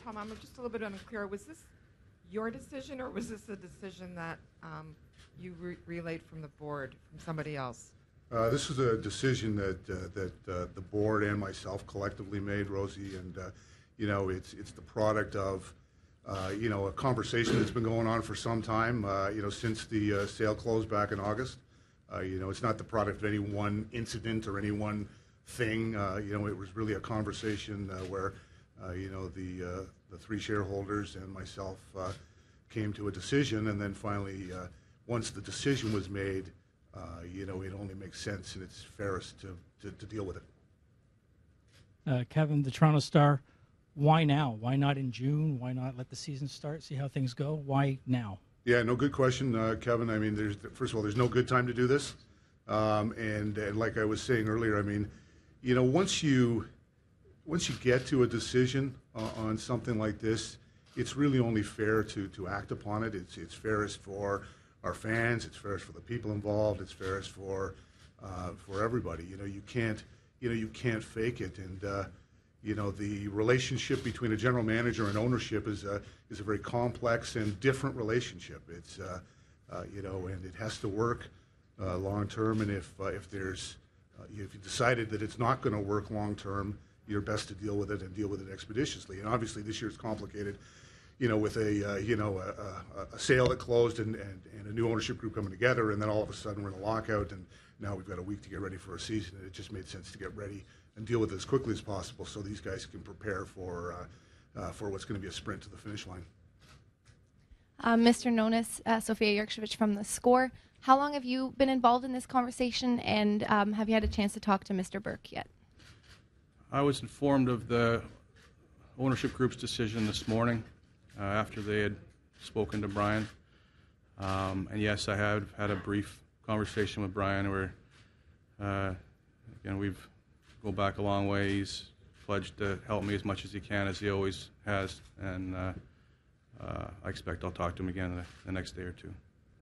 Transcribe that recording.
Tom, I'm just a little bit unclear. Was this your decision, or was this a decision that you relayed from the board, from somebody else? This is a decision that the board and myself collectively made, Rosie, and it's the product of a conversation that's been going on for some time, since the sale closed back in August. It's not the product of any one incident or any one thing. It was really a conversation where the three shareholders and myself came to a decision, and then finally, once the decision was made, it only makes sense and it's fairest to deal with it. Kevin, the Toronto Star, why now? Why not in June? Why not let the season start, see how things go? Why now? Yeah, no, good question, Kevin. I mean, first of all, there's no good time to do this. And like I was saying earlier, I mean, once you get to a decision on something like this, it's really only fair to act upon it. It's fairest for our fans. It's fairest for the people involved. It's fairest for everybody. You can't fake it. And the relationship between a general manager and ownership is a very complex and different relationship. It's and it has to work long term. And if you decided that it's not going to work long term, you're best to deal with it and deal with it expeditiously. And obviously, this year is complicated. With a sale that closed and a new ownership group coming together, and then all of a sudden we're in a lockout, and now we've got a week to get ready for a season. And it just made sense to get ready and deal with it as quickly as possible, so these guys can prepare for what's going to be a sprint to the finish line. Mr. Nonis, Sophia Yurkshevich from The Score. How long have you been involved in this conversation, and have you had a chance to talk to Mr. Burke yet? I was informed of the ownership group's decision this morning after they had spoken to Brian. And yes, I have had a brief conversation with Brian where, again, we've go back a long way. He's pledged to help me as much as he can, as he always has. And I expect I'll talk to him again the next day or two.